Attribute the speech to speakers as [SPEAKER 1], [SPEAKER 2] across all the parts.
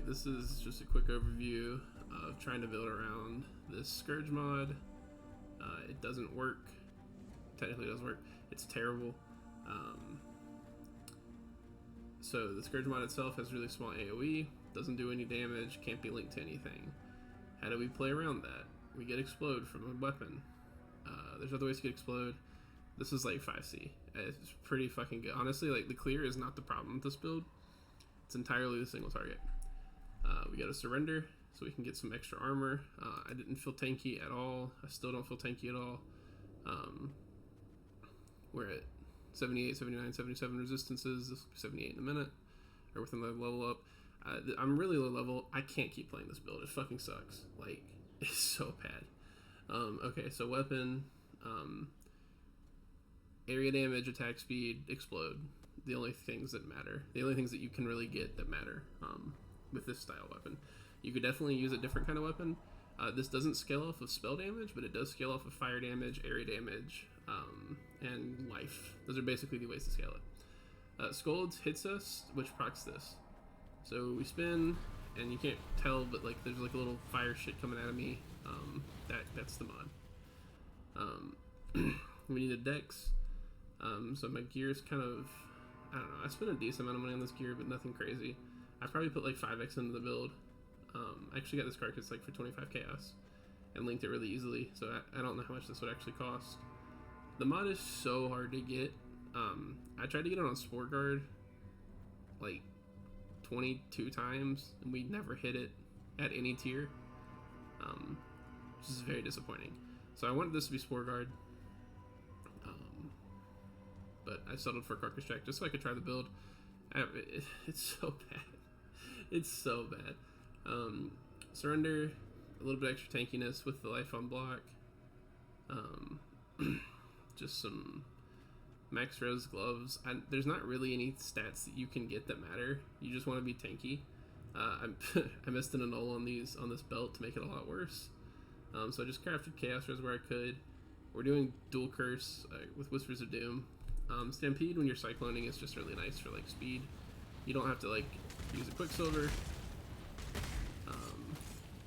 [SPEAKER 1] this is just a quick overview of trying to build around this Scourge mod. It doesn't work. Technically it does work. It's terrible. So the Scourge mod itself has really small AoE, doesn't do any damage, can't be linked to anything. How do we play around that? We get Explode from a weapon. There's other ways to get Explode. This is like 5C. It's pretty fucking good. Honestly, like, the clear is not the problem with this build. It's entirely the single target. We got a Surrender, so we can get some extra armor. I didn't feel tanky at all. I still don't feel tanky at all. We're at 78, 79, 77 resistances. This will be 78 in a minute, or within the level up. I'm really low level. I can't keep playing this build. It fucking sucks. Like, it's so bad. Okay, so weapon, area damage, attack speed, explode. The only things that matter. The only things that you can really get that matter with this style weapon. You could definitely use a different kind of weapon. This doesn't scale off of spell damage, but it does scale off of fire damage, area damage, and life. Those are basically the ways to scale it. Scourge hits us, which procs this. So we spin, and you can't tell, but like there's like a little fire shit coming out of me. That's the mod. We need a dex. So my gear's kind of, I don't know, I spent a decent amount of money on this gear, but nothing crazy. I probably put like 5x into the build. I actually got this carcass like for 25 chaos and linked it really easily, so I don't know how much this would actually cost. The mod is so hard to get. I tried to get it on Sport Guard like 22 times, and we never hit it at any tier, which is very disappointing. So I wanted this to be Sport Guard, but I settled for Carcass Jack just so I could try the build. It's so bad. It's so bad. Surrender, a little bit extra tankiness with the life on block. Just some max res gloves. There's not really any stats that you can get that matter. You just want to be tanky. I missed an annul on this belt to make it a lot worse. So I just crafted chaos res where I could. We're doing dual curse with Whispers of Doom. Stampede when you're cycloning is just really nice for like speed. You don't have to like use a Quicksilver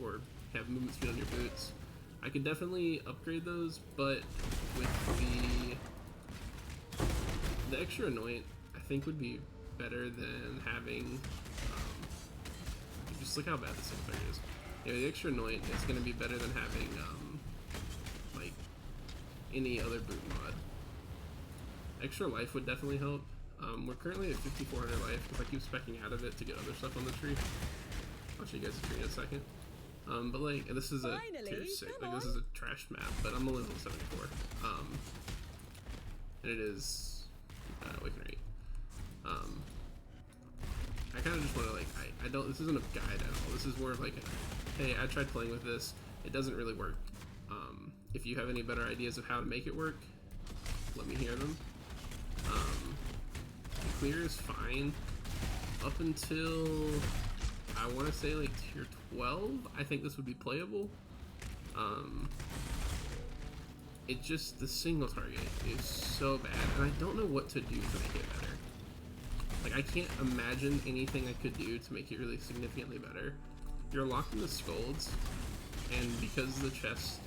[SPEAKER 1] or have movement speed on your boots. I could definitely upgrade those, but with the extra Anoint, I think would be better than having, just look how bad this single target is. Yeah, the extra Anoint is going to be better than having, like, any other boot mod. Extra life would definitely help. We're currently at 5,400 life because I keep specking out of it to get other stuff on the tree. I'll show you guys the tree in a second. But like, this is a tier 6, like this is a trash map, but I'm only level 74. And it is Awaken Rate. I kind of just want to like, I don't, this isn't a guide at all. This is more of like a, hey, I tried playing with this, it doesn't really work. If you have any better ideas of how to make it work, let me hear them. The clear is fine up until I want to say like tier 12. I think this would be playable. It just, the single target is so bad, and I don't know what to do to make it better. Like, I can't imagine anything I could do to make it really significantly better. You're locked in the Scourge, and because the chest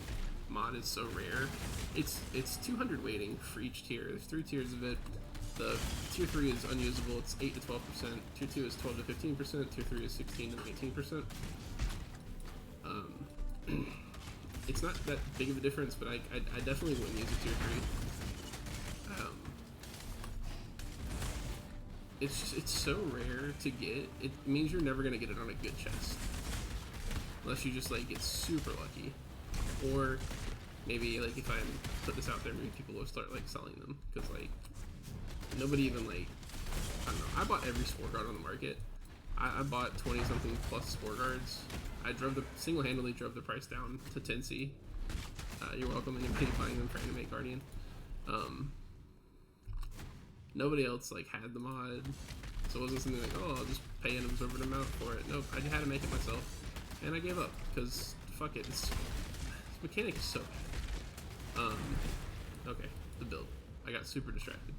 [SPEAKER 1] mod is so rare, it's 200 weighting for each tier. There's 3 tiers of it. The tier 3 is unusable, it's 8 to 12%, tier 2 is 12 to 15%, tier 3 is 16 to 19%. It's not that big of a difference, but I definitely wouldn't use a tier 3. It's so rare to get, it means you're never going to get it on a good chest. Unless you just like get super lucky. Or maybe like if I put this out there, maybe people will start like selling them, because like nobody even like, I don't know, I bought every Sport Guard on the market. I bought 20 something plus Sport Guards. I single-handedly drove the price down to 10C. You're welcome, anybody buying them trying to make Guardian. Nobody else like had the mod, so it wasn't something like, oh, I'll just pay an absorbent amount for it. Nope, I had to make it myself, and I gave up because fuck it. This mechanic is so bad. Okay, the build. I got super distracted.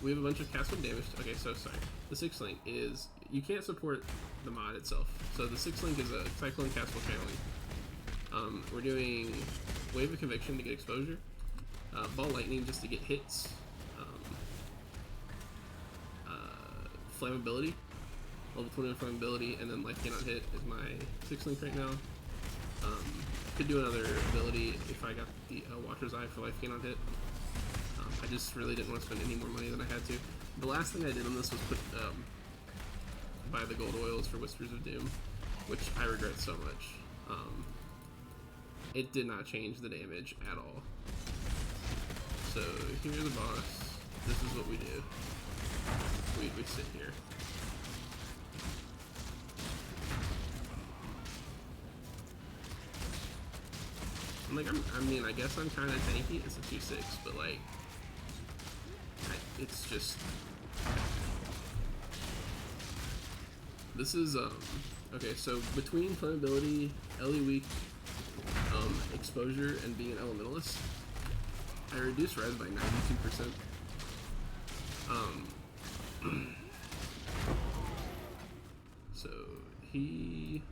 [SPEAKER 1] we have a bunch of cast wind damage. Okay, so sorry. The 6 link is, you can't support the mod itself. So the 6 link is a Cyclone Castful Channeling. We're doing Wave of Conviction to get exposure, Ball Lightning just to get hits, Flammability, level 21 Flammability, and then Life Gain on Hit is my 6 link right now. Could do another ability if I got the Watcher's Eye for Life Gain on Hit. I just really didn't want to spend any more money than I had to. The last thing I did on this was put buy the gold oils for Whispers of Doom, which I regret so much. It did not change the damage at all. So here's the boss. This is what we do. We sit here. I'm like, I mean, I guess I'm kind of tanky. It's a 2/6, but like, it's just. This is okay. So between flammability, LE weak, exposure, and being an elementalist, I reduced res by 92%. So he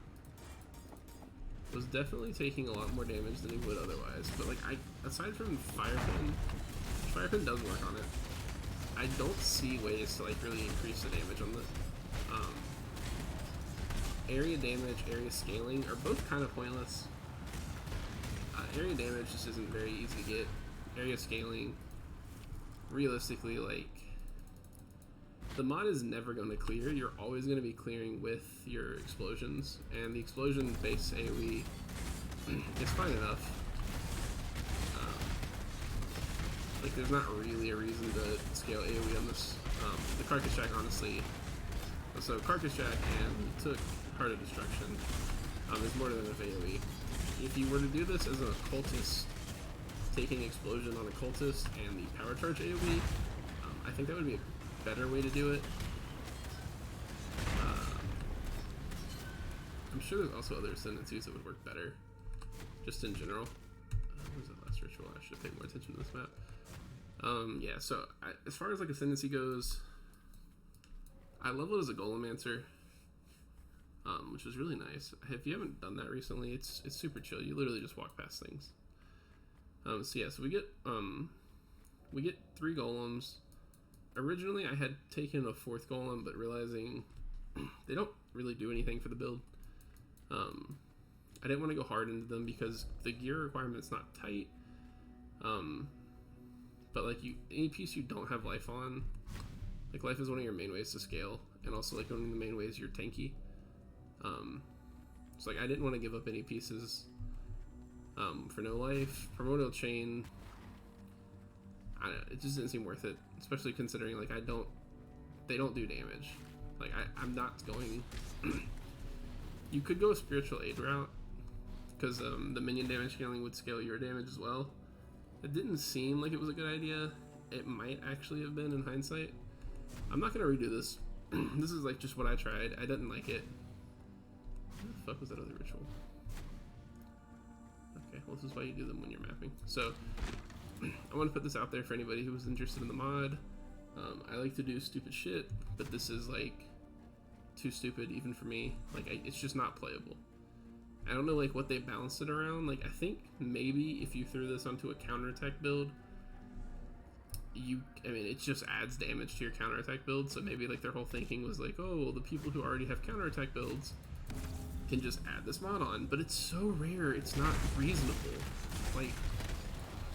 [SPEAKER 1] was definitely taking a lot more damage than he would otherwise. But like, aside from Fire Pin does work on it. I don't see ways to like really increase the damage on this. Area damage, area scaling are both kind of pointless. Area damage just isn't very easy to get. Area scaling, realistically, like, the mod is never going to clear. You're always going to be clearing with your explosions, and the explosion base AoE is fine enough. Like, there's not really a reason to scale AoE on this. The Carcass Jack, honestly. So Carcass Jack and took Heart of Destruction is more than enough AoE. If you were to do this as an occultist, taking explosion on occultist and the power charge AoE, I think that would be a better way to do it. I'm sure there's also other ascendancies that would work better, just in general. What was that last ritual? I should have paid more attention to this map. Yeah, so as far as like ascendancy goes, I leveled as a Golemancer, which was really nice. If you haven't done that recently, it's super chill. You literally just walk past things. So yeah, so we get 3 golems. Originally, I had taken a 4th golem, but realizing they don't really do anything for the build. I didn't want to go hard into them because the gear requirement's not tight. But like, any piece you don't have life on, like, life is one of your main ways to scale, and also like one of the main ways you're tanky. So like, I didn't want to give up any pieces for no life. Primordial Chain, I don't know, it just didn't seem worth it, especially considering like they don't do damage. Like, I'm not going. You could go a Spiritual Aid route, because the minion damage scaling would scale your damage as well. It didn't seem like it was a good idea. It might actually have been in hindsight. I'm not gonna redo this. This is like just what I tried. I didn't like it. What the fuck was that other ritual? Okay, well, this is why you do them when you're mapping. So I want to put this out there for anybody who was interested in the mod. I like to do stupid shit, but this is like too stupid even for me. Like, it's just not playable. I don't know like what they balanced it around. Like, I think maybe if you threw this onto a counterattack build, I mean, it just adds damage to your counterattack build. So maybe like their whole thinking was like, oh, well, the people who already have counterattack builds can just add this mod on. But it's so rare, it's not reasonable. Like,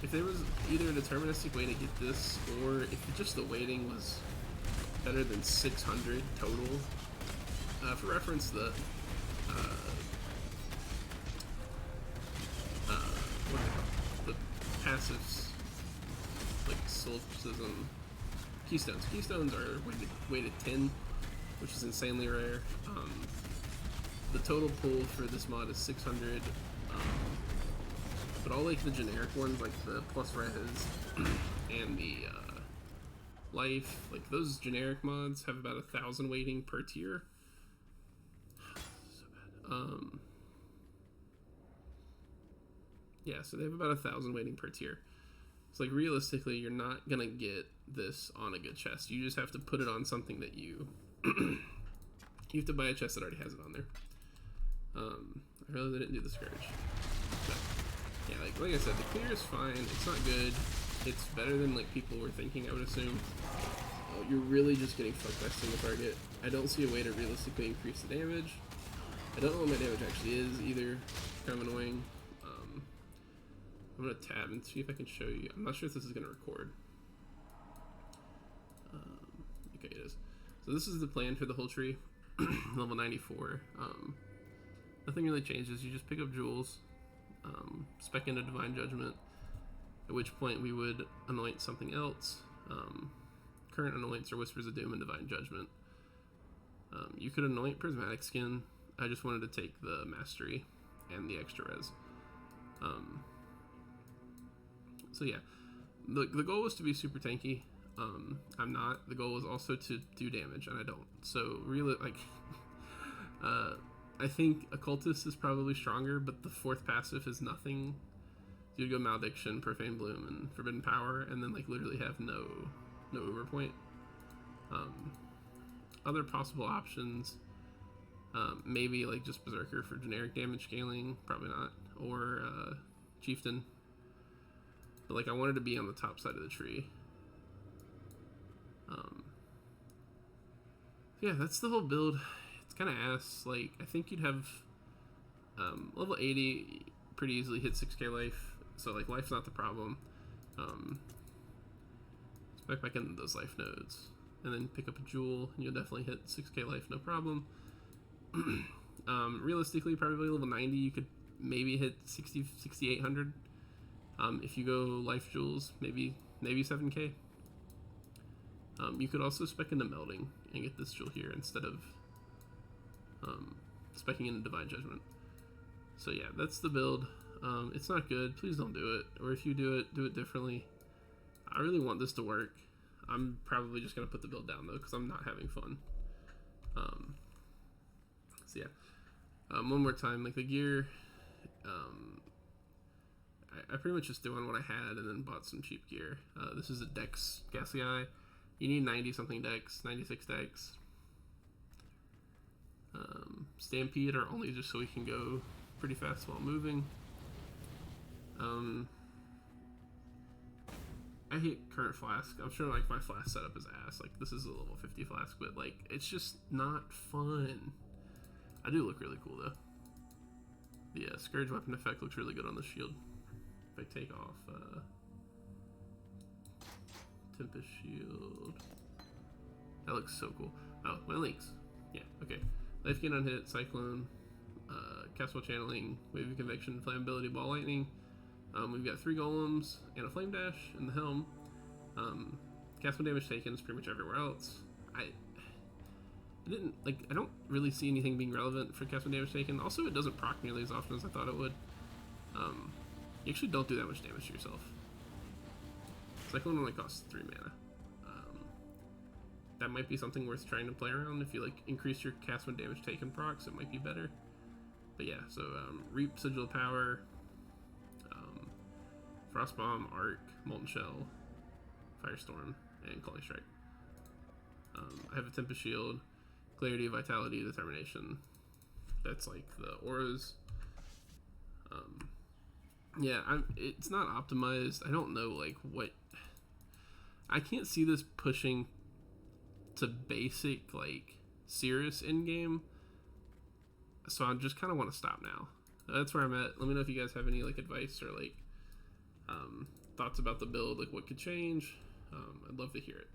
[SPEAKER 1] if there was either a deterministic way to get this, or if just the weighting was better than 600 total. For reference, the what are they called? The passives, like solsticism, keystones. Keystones are weighted 10, which is insanely rare. The total pull for this mod is 600. But all like the generic ones, like the plus res and the life, like those generic mods have about 1,000 weighting per tier. So bad. Yeah, so they have about 1,000 weighting per tier. So like realistically, you're not gonna get this on a good chest. You just have to put it on something that you you have to buy a chest that already has it on there. I really didn't do the Scourge. But yeah, like I said, the clear is fine. It's not good. It's better than like people were thinking, I would assume. You're really just getting fuck besting the target. I don't see a way to realistically increase the damage. I don't know what my damage actually is either. Kind of annoying. I'm gonna tab and see if I can show you. I'm not sure if this is gonna record. Okay, it is. So this is the plan for the whole tree. Level 94. Nothing really changes. You just pick up jewels, spec into Divine Judgment, at which point we would anoint something else. Current anoints are Whispers of Doom and Divine Judgment. You could anoint Prismatic Skin. I just wanted to take the Mastery and the extra res. So yeah, the goal was to be super tanky. I'm not. The goal was also to do damage, and I don't. So really, like, I think Occultist is probably stronger, but the fourth passive is nothing. You'd go Malediction, Profane Bloom, and Forbidden Power, and then like literally have no Uber point. Other possible options, maybe like just Berserker for generic damage scaling, probably not, or Chieftain. But like I wanted to be on the top side of the tree. Yeah, that's the whole build. It's kind of ass. Like I think you'd have level 80 pretty easily hit 6k life. So like life's not the problem. Spec back into those life nodes, and then pick up a jewel, and you'll definitely hit 6k life, no problem. Realistically, probably level 90, you could maybe hit 6,800. If you go life jewels, maybe 7k. You could also spec into Melding and get this jewel here instead of specking into Divine Judgment. So yeah, that's the build. It's not good. Please don't do it. Or if you do it differently. I really want this to work. I'm probably just going to put the build down though, because I'm not having fun. So yeah. One more time, like the gear, I pretty much just doing what I had and then bought some cheap gear. This is a Dex Gassy Eye. You need 90 something Dex, 96 Dex. Stampede are only just so we can go pretty fast while moving. I hate current flask. I'm sure like my flask setup is ass. Like this is a level 50 flask, but like it's just not fun. I do look really cool though. The Scourge weapon effect looks really good on the shield. If I take off Tempest Shield, that looks so cool. Oh, my links. Yeah, okay. Life gain on hit, Cyclone, Castle Channeling, Wave of Conviction, Flammability, Ball Lightning. We've got 3 golems and a flame dash in the helm. Cast damage taken is pretty much everywhere else. I don't really see anything being relevant for cast damage taken. Also, it doesn't proc nearly as often as I thought it would. You actually don't do that much damage to yourself. Cyclone only costs 3 mana. That might be something worth trying to play around. If you like increase your cast when damage taken procs, it might be better. But yeah, so Reap, Sigil of Power, Frostbomb, Arc, Molten Shell, Firestorm, and Calling Strike. I have a Tempest Shield, Clarity, Vitality, Determination. That's like the auras. Yeah, it's not optimized. I don't know like what. I can't see this pushing to basic like Cirrus in game. So I just kind of want to stop now. That's where I'm at. Let me know if you guys have any like advice or like thoughts about the build, like what could change. I'd love to hear it.